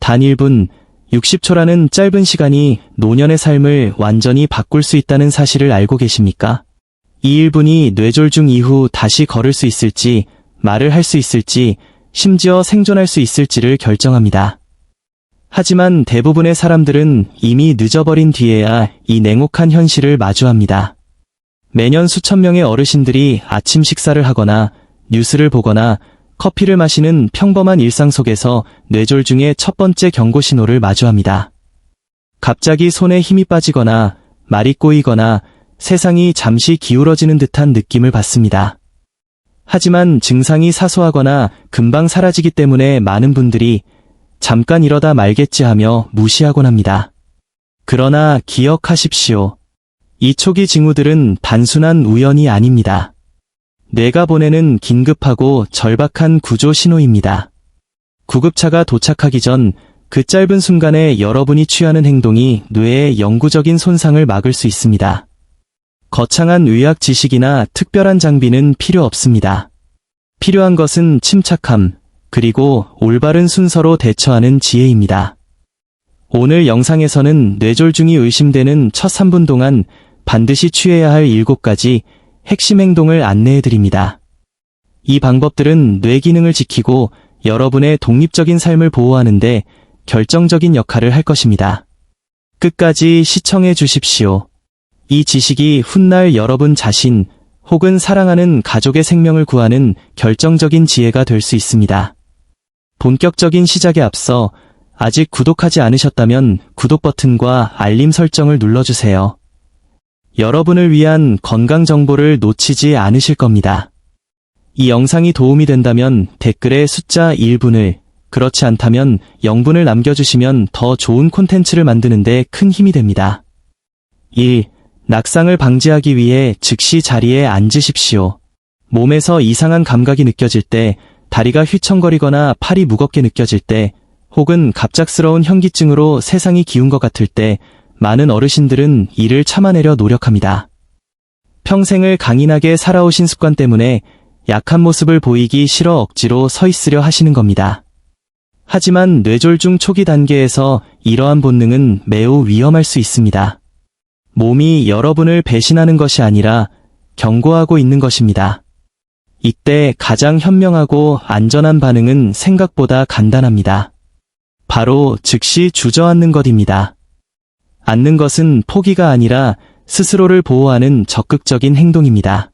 단 1분, 60초라는 짧은 시간이 노년의 삶을 완전히 바꿀 수 있다는 사실을 알고 계십니까? 이 1분이 뇌졸중 이후 다시 걸을 수 있을지, 말을 할 수 있을지, 심지어 생존할 수 있을지를 결정합니다. 하지만 대부분의 사람들은 이미 늦어버린 뒤에야 이 냉혹한 현실을 마주합니다. 매년 수천 명의 어르신들이 아침 식사를 하거나 뉴스를 보거나 커피를 마시는 평범한 일상 속에서 뇌졸중의 첫 번째 경고 신호를 마주합니다. 갑자기 손에 힘이 빠지거나 말이 꼬이거나 세상이 잠시 기울어지는 듯한 느낌을 받습니다. 하지만 증상이 사소하거나 금방 사라지기 때문에 많은 분들이 잠깐 이러다 말겠지 하며 무시하곤 합니다. 그러나 기억하십시오. 이 초기 징후들은 단순한 우연이 아닙니다. 뇌가 보내는 긴급하고 절박한 구조 신호입니다. 구급차가 도착하기 전 그 짧은 순간에 여러분이 취하는 행동이 뇌의 영구적인 손상을 막을 수 있습니다. 거창한 의학 지식이나 특별한 장비는 필요 없습니다. 필요한 것은 침착함, 그리고 올바른 순서로 대처하는 지혜입니다. 오늘 영상에서는 뇌졸중이 의심되는 첫 3분 동안 반드시 취해야 할 7가지 핵심 행동을 안내해드립니다. 이 방법들은 뇌 기능을 지키고 여러분의 독립적인 삶을 보호하는데 결정적인 역할을 할 것입니다. 끝까지 시청해 주십시오. 이 지식이 훗날 여러분 자신 혹은 사랑하는 가족의 생명을 구하는 결정적인 지혜가 될 수 있습니다. 본격적인 시작에 앞서 아직 구독하지 않으셨다면 구독 버튼과 알림 설정을 눌러주세요. 여러분을 위한 건강 정보를 놓치지 않으실 겁니다. 이 영상이 도움이 된다면 댓글에 숫자 1분을, 그렇지 않다면 0분을 남겨주시면 더 좋은 콘텐츠를 만드는 데 큰 힘이 됩니다. 1. 낙상을 방지하기 위해 즉시 자리에 앉으십시오. 몸에서 이상한 감각이 느껴질 때, 다리가 휘청거리거나 팔이 무겁게 느껴질 때, 혹은 갑작스러운 현기증으로 세상이 기운 것 같을 때, 많은 어르신들은 이를 참아내려 노력합니다. 평생을 강인하게 살아오신 습관 때문에 약한 모습을 보이기 싫어 억지로 서 있으려 하시는 겁니다. 하지만 뇌졸중 초기 단계에서 이러한 본능은 매우 위험할 수 있습니다. 몸이 여러분을 배신하는 것이 아니라 경고하고 있는 것입니다. 이때 가장 현명하고 안전한 반응은 생각보다 간단합니다. 바로 즉시 주저앉는 것입니다. 앉는 것은 포기가 아니라 스스로를 보호하는 적극적인 행동입니다.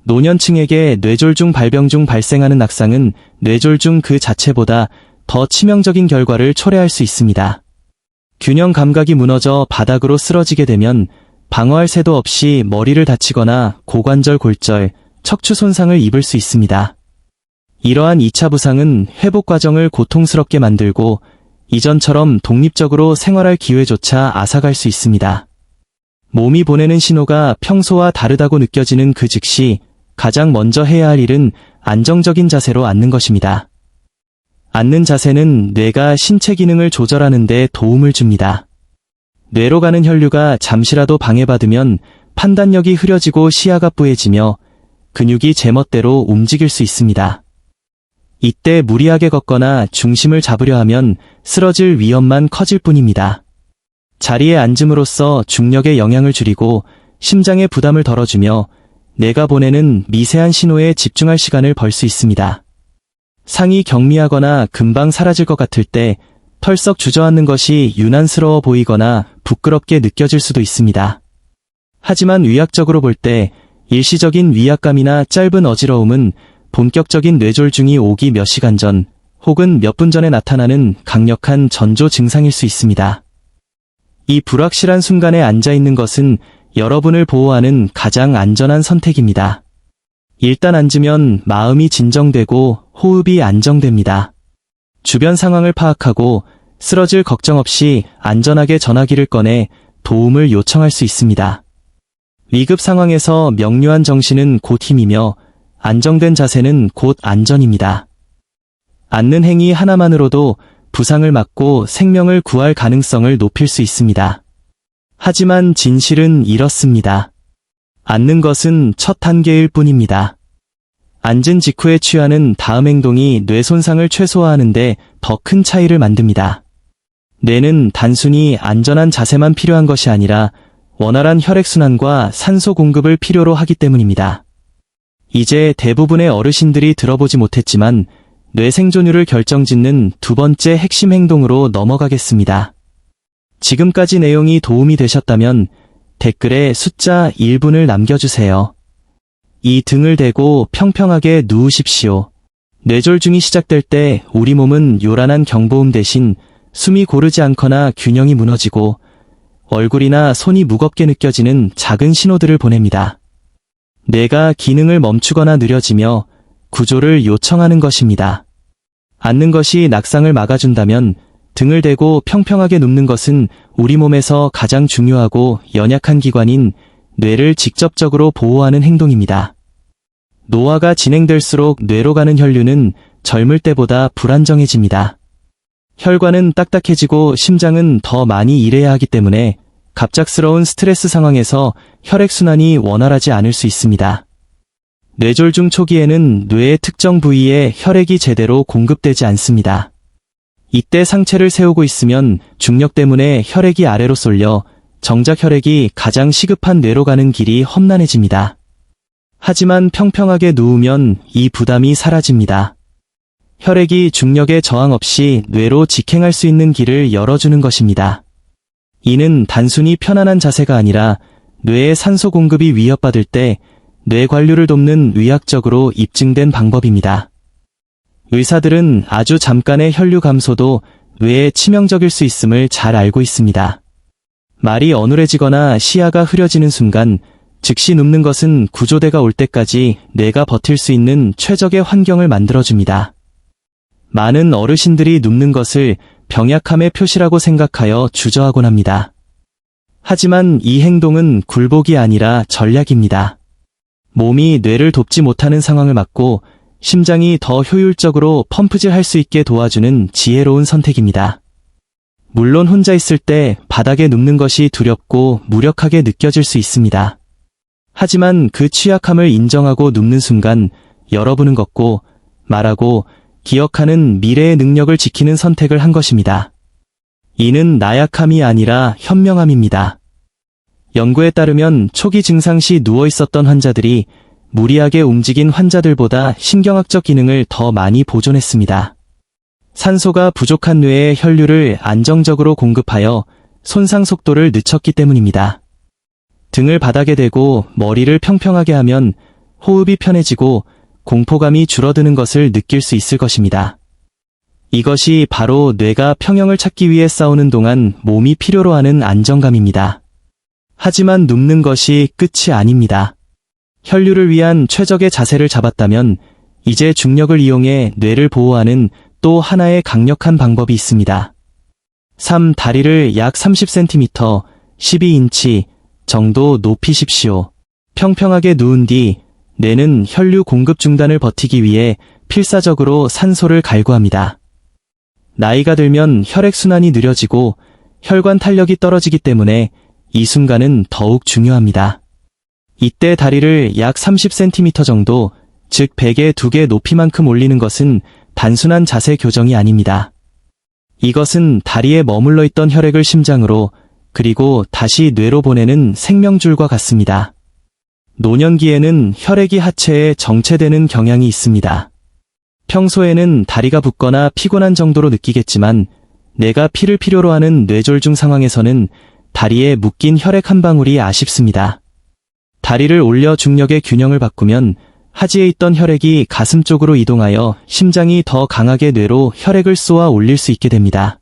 노년층에게 뇌졸중 발병 중 발생하는 낙상은 뇌졸중 그 자체보다 더 치명적인 결과를 초래할 수 있습니다. 균형 감각이 무너져 바닥으로 쓰러지게 되면 방어할 새도 없이 머리를 다치거나 고관절 골절, 척추 손상을 입을 수 있습니다. 이러한 2차 부상은 회복 과정을 고통스럽게 만들고 이전처럼 독립적으로 생활할 기회조차 앗아갈 수 있습니다. 몸이 보내는 신호가 평소와 다르다고 느껴지는 그 즉시 가장 먼저 해야 할 일은 안정적인 자세로 앉는 것입니다. 앉는 자세는 뇌가 신체 기능을 조절하는 데 도움을 줍니다. 뇌로 가는 혈류가 잠시라도 방해받으면 판단력이 흐려지고 시야가 뿌얘지며 근육이 제멋대로 움직일 수 있습니다. 이때 무리하게 걷거나 중심을 잡으려 하면 쓰러질 위험만 커질 뿐입니다. 자리에 앉음으로써 중력의 영향을 줄이고 심장의 부담을 덜어주며 뇌가 보내는 미세한 신호에 집중할 시간을 벌 수 있습니다. 상이 경미하거나 금방 사라질 것 같을 때 털썩 주저앉는 것이 유난스러워 보이거나 부끄럽게 느껴질 수도 있습니다. 하지만 의학적으로 볼 때 일시적인 위압감이나 짧은 어지러움은 본격적인 뇌졸중이 오기 몇 시간 전 혹은 몇 분 전에 나타나는 강력한 전조 증상일 수 있습니다. 이 불확실한 순간에 앉아있는 것은 여러분을 보호하는 가장 안전한 선택입니다. 일단 앉으면 마음이 진정되고 호흡이 안정됩니다. 주변 상황을 파악하고 쓰러질 걱정 없이 안전하게 전화기를 꺼내 도움을 요청할 수 있습니다. 위급 상황에서 명료한 정신은 곧 힘이며 안정된 자세는 곧 안전입니다. 앉는 행위 하나만으로도 부상을 막고 생명을 구할 가능성을 높일 수 있습니다. 하지만 진실은 이렇습니다. 앉는 것은 첫 단계일 뿐입니다. 앉은 직후에 취하는 다음 행동이 뇌 손상을 최소화하는데 더 큰 차이를 만듭니다. 뇌는 단순히 안전한 자세만 필요한 것이 아니라 원활한 혈액순환과 산소 공급을 필요로 하기 때문입니다. 이제 대부분의 어르신들이 들어보지 못했지만 뇌 생존율을 결정짓는 두 번째 핵심 행동으로 넘어가겠습니다. 지금까지 내용이 도움이 되셨다면 댓글에 숫자 1분을 남겨주세요. 이 등을 대고 평평하게 누우십시오. 뇌졸중이 시작될 때 우리 몸은 요란한 경보음 대신 숨이 고르지 않거나 균형이 무너지고 얼굴이나 손이 무겁게 느껴지는 작은 신호들을 보냅니다. 뇌가 기능을 멈추거나 느려지며 구조를 요청하는 것입니다. 앉는 것이 낙상을 막아준다면 등을 대고 평평하게 눕는 것은 우리 몸에서 가장 중요하고 연약한 기관인 뇌를 직접적으로 보호하는 행동입니다. 노화가 진행될수록 뇌로 가는 혈류는 젊을 때보다 불안정해집니다. 혈관은 딱딱해지고 심장은 더 많이 일해야 하기 때문에 갑작스러운 스트레스 상황에서 혈액순환이 원활하지 않을 수 있습니다. 뇌졸중 초기에는 뇌의 특정 부위에 혈액이 제대로 공급되지 않습니다. 이때 상체를 세우고 있으면 중력 때문에 혈액이 아래로 쏠려 정작 혈액이 가장 시급한 뇌로 가는 길이 험난해집니다. 하지만 평평하게 누우면 이 부담이 사라집니다. 혈액이 중력에 저항 없이 뇌로 직행할 수 있는 길을 열어주는 것입니다. 이는 단순히 편안한 자세가 아니라 뇌의 산소 공급이 위협받을 때 뇌 관류를 돕는 의학적으로 입증된 방법입니다. 의사들은 아주 잠깐의 혈류 감소도 뇌에 치명적일 수 있음을 잘 알고 있습니다. 말이 어눌해지거나 시야가 흐려지는 순간 즉시 눕는 것은 구조대가 올 때까지 뇌가 버틸 수 있는 최적의 환경을 만들어줍니다. 많은 어르신들이 눕는 것을 병약함의 표시라고 생각하여 주저하곤 합니다. 하지만 이 행동은 굴복이 아니라 전략입니다. 몸이 뇌를 돕지 못하는 상황을 막고 심장이 더 효율적으로 펌프질할 수 있게 도와주는 지혜로운 선택입니다. 물론 혼자 있을 때 바닥에 눕는 것이 두렵고 무력하게 느껴질 수 있습니다. 하지만 그 취약함을 인정하고 눕는 순간 여러분은 걷고 말하고 기억하는 미래의 능력을 지키는 선택을 한 것입니다. 이는 나약함이 아니라 현명함입니다. 연구에 따르면 초기 증상 시 누워 있었던 환자들이 무리하게 움직인 환자들보다 신경학적 기능을 더 많이 보존했습니다. 산소가 부족한 뇌에 혈류를 안정적으로 공급하여 손상 속도를 늦췄기 때문입니다. 등을 바닥에 대고 머리를 평평하게 하면 호흡이 편해지고 공포감이 줄어드는 것을 느낄 수 있을 것입니다. 이것이 바로 뇌가 평형을 찾기 위해 싸우는 동안 몸이 필요로 하는 안정감입니다. 하지만 눕는 것이 끝이 아닙니다. 혈류를 위한 최적의 자세를 잡았다면 이제 중력을 이용해 뇌를 보호하는 또 하나의 강력한 방법이 있습니다. 3. 다리를 약 30cm, 12인치 정도 높이십시오. 평평하게 누운 뒤 뇌는 혈류 공급 중단을 버티기 위해 필사적으로 산소를 갈구합니다. 나이가 들면 혈액순환이 느려지고 혈관 탄력이 떨어지기 때문에 이 순간은 더욱 중요합니다. 이때 다리를 약 30cm 정도, 즉 베개 2개 높이만큼 올리는 것은 단순한 자세 교정이 아닙니다. 이것은 다리에 머물러 있던 혈액을 심장으로 그리고 다시 뇌로 보내는 생명줄과 같습니다. 노년기에는 혈액이 하체에 정체되는 경향이 있습니다. 평소에는 다리가 붓거나 피곤한 정도로 느끼겠지만 내가 피를 필요로 하는 뇌졸중 상황에서는 다리에 묶인 혈액 한 방울이 아쉽습니다. 다리를 올려 중력의 균형을 바꾸면 하지에 있던 혈액이 가슴 쪽으로 이동하여 심장이 더 강하게 뇌로 혈액을 쏘아 올릴 수 있게 됩니다.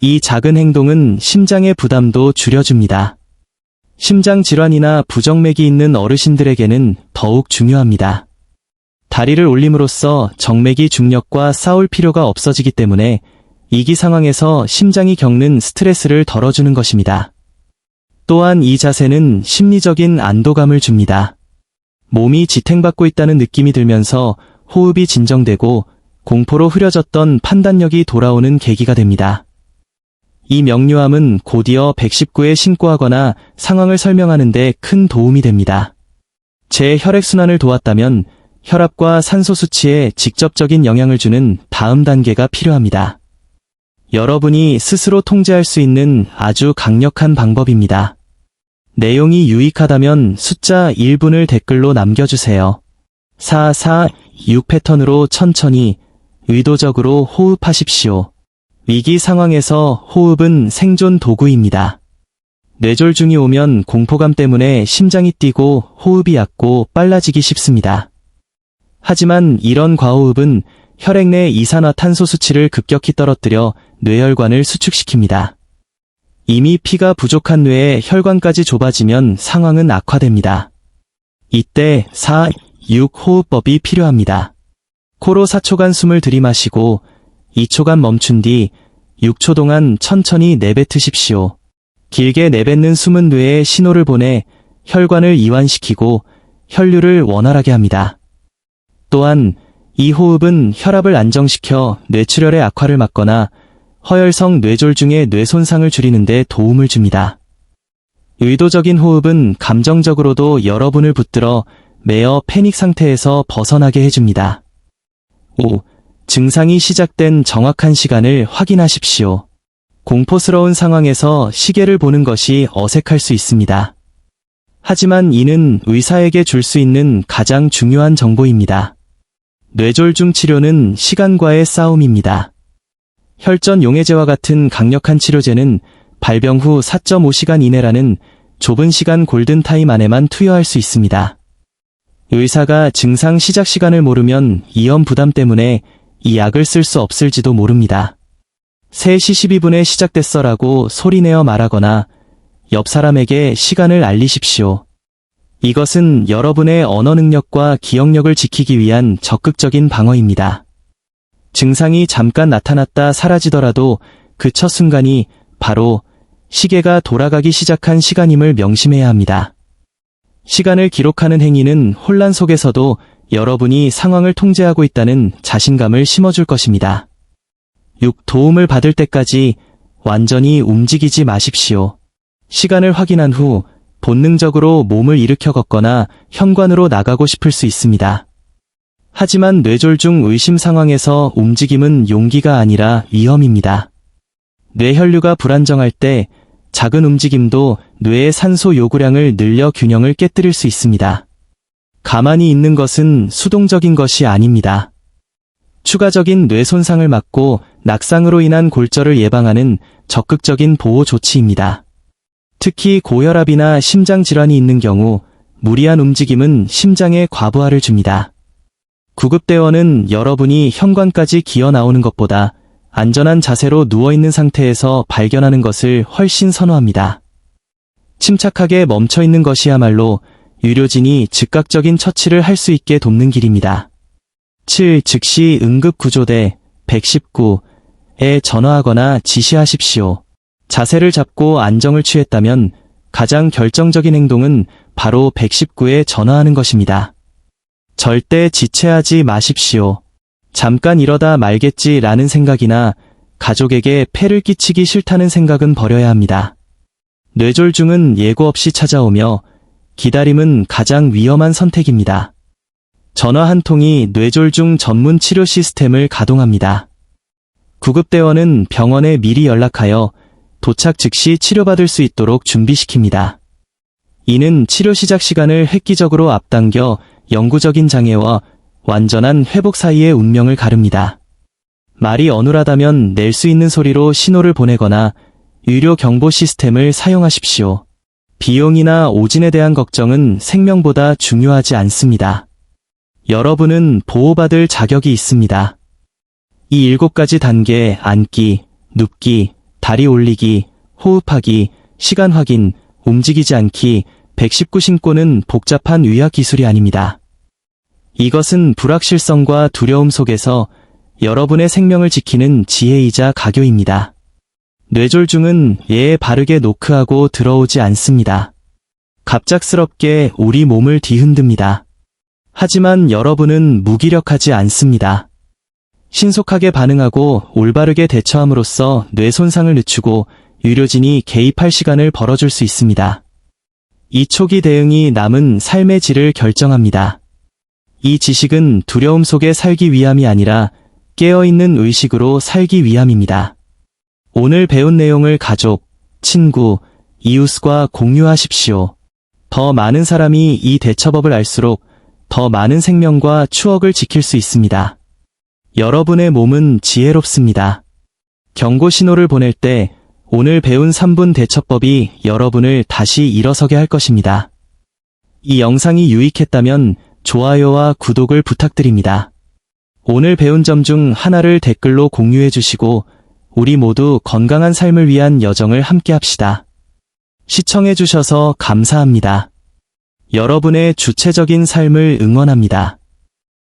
이 작은 행동은 심장의 부담도 줄여줍니다. 심장 질환이나 부정맥이 있는 어르신들에게는 더욱 중요합니다. 다리를 올림으로써 정맥이 중력과 싸울 필요가 없어지기 때문에 이기 상황에서 심장이 겪는 스트레스를 덜어주는 것입니다. 또한 이 자세는 심리적인 안도감을 줍니다. 몸이 지탱받고 있다는 느낌이 들면서 호흡이 진정되고 공포로 흐려졌던 판단력이 돌아오는 계기가 됩니다. 이 명료함은 곧이어 119에 신고하거나 상황을 설명하는 데 큰 도움이 됩니다. 제 혈액순환을 도왔다면 혈압과 산소 수치에 직접적인 영향을 주는 다음 단계가 필요합니다. 여러분이 스스로 통제할 수 있는 아주 강력한 방법입니다. 내용이 유익하다면 숫자 1분을 댓글로 남겨주세요. 4-4-6 패턴으로 천천히, 의도적으로 호흡하십시오. 위기 상황에서 호흡은 생존 도구입니다. 뇌졸중이 오면 공포감 때문에 심장이 뛰고 호흡이 얕고 빨라지기 쉽습니다. 하지만 이런 과호흡은 혈액 내 이산화탄소 수치를 급격히 떨어뜨려 뇌혈관을 수축시킵니다. 이미 피가 부족한 뇌에 혈관까지 좁아지면 상황은 악화됩니다. 이때 4-6 호흡법이 필요합니다. 코로 4초간 숨을 들이마시고 2초간 멈춘 뒤 6초 동안 천천히 내뱉으십시오. 길게 내뱉는 숨은 뇌에 신호를 보내 혈관을 이완시키고 혈류를 원활하게 합니다. 또한 이 호흡은 혈압을 안정시켜 뇌출혈의 악화를 막거나 허혈성 뇌졸중의 뇌 손상을 줄이는 데 도움을 줍니다. 의도적인 호흡은 감정적으로도 여러분을 붙들어 매어 패닉 상태에서 벗어나게 해줍니다. 5. 증상이 시작된 정확한 시간을 확인하십시오. 공포스러운 상황에서 시계를 보는 것이 어색할 수 있습니다. 하지만 이는 의사에게 줄 수 있는 가장 중요한 정보입니다. 뇌졸중 치료는 시간과의 싸움입니다. 혈전 용해제와 같은 강력한 치료제는 발병 후 4.5시간 이내라는 좁은 시간 골든타임 안에만 투여할 수 있습니다. 의사가 증상 시작 시간을 모르면 위험 부담 때문에 이 약을 쓸 수 없을지도 모릅니다. 3시 12분에 시작됐어라고 소리내어 말하거나 옆 사람에게 시간을 알리십시오. 이것은 여러분의 언어 능력과 기억력을 지키기 위한 적극적인 방어입니다. 증상이 잠깐 나타났다 사라지더라도 그 첫 순간이 바로 시계가 돌아가기 시작한 시간임을 명심해야 합니다. 시간을 기록하는 행위는 혼란 속에서도 여러분이 상황을 통제하고 있다는 자신감을 심어줄 것입니다. 6. 도움을 받을 때까지 완전히 움직이지 마십시오. 시간을 확인한 후 본능적으로 몸을 일으켜 걷거나 현관으로 나가고 싶을 수 있습니다. 하지만 뇌졸중 의심 상황에서 움직임은 용기가 아니라 위험입니다. 뇌혈류가 불안정할 때 작은 움직임도 뇌의 산소 요구량을 늘려 균형을 깨뜨릴 수 있습니다. 가만히 있는 것은 수동적인 것이 아닙니다. 추가적인 뇌 손상을 막고 낙상으로 인한 골절을 예방하는 적극적인 보호 조치입니다. 특히 고혈압이나 심장 질환이 있는 경우 무리한 움직임은 심장에 과부하를 줍니다. 구급대원은 여러분이 현관까지 기어 나오는 것보다 안전한 자세로 누워있는 상태에서 발견하는 것을 훨씬 선호합니다. 침착하게 멈춰있는 것이야말로 의료진이 즉각적인 처치를 할 수 있게 돕는 길입니다. 7. 즉시 응급구조대 119에 전화하거나 지시하십시오. 자세를 잡고 안정을 취했다면 가장 결정적인 행동은 바로 119에 전화하는 것입니다. 절대 지체하지 마십시오. 잠깐 이러다 말겠지라는 생각이나 가족에게 폐를 끼치기 싫다는 생각은 버려야 합니다. 뇌졸중은 예고 없이 찾아오며 기다림은 가장 위험한 선택입니다. 전화 한 통이 뇌졸중 전문 치료 시스템을 가동합니다. 구급대원은 병원에 미리 연락하여 도착 즉시 치료받을 수 있도록 준비시킵니다. 이는 치료 시작 시간을 획기적으로 앞당겨 영구적인 장애와 완전한 회복 사이의 운명을 가릅니다. 말이 어눌하다면 낼 수 있는 소리로 신호를 보내거나 의료 경보 시스템을 사용하십시오. 비용이나 오진에 대한 걱정은 생명보다 중요하지 않습니다. 여러분은 보호받을 자격이 있습니다. 이 7가지 단계, 앉기, 눕기, 다리 올리기, 호흡하기, 시간 확인, 움직이지 않기, 119 신고는 복잡한 의학 기술이 아닙니다. 이것은 불확실성과 두려움 속에서 여러분의 생명을 지키는 지혜이자 가교입니다. 뇌졸중은 예에 바르게 노크하고 들어오지 않습니다. 갑작스럽게 우리 몸을 뒤흔듭니다. 하지만 여러분은 무기력하지 않습니다. 신속하게 반응하고 올바르게 대처함으로써 뇌 손상을 늦추고 의료진이 개입할 시간을 벌어줄 수 있습니다. 이 초기 대응이 남은 삶의 질을 결정합니다. 이 지식은 두려움 속에 살기 위함이 아니라 깨어있는 의식으로 살기 위함입니다. 오늘 배운 내용을 가족, 친구, 이웃과 공유하십시오. 더 많은 사람이 이 대처법을 알수록 더 많은 생명과 추억을 지킬 수 있습니다. 여러분의 몸은 지혜롭습니다. 경고 신호를 보낼 때 오늘 배운 3분 대처법이 여러분을 다시 일어서게 할 것입니다. 이 영상이 유익했다면 좋아요와 구독을 부탁드립니다. 오늘 배운 점 중 하나를 댓글로 공유해 주시고 우리 모두 건강한 삶을 위한 여정을 함께 합시다. 시청해 주셔서 감사합니다. 여러분의 주체적인 삶을 응원합니다.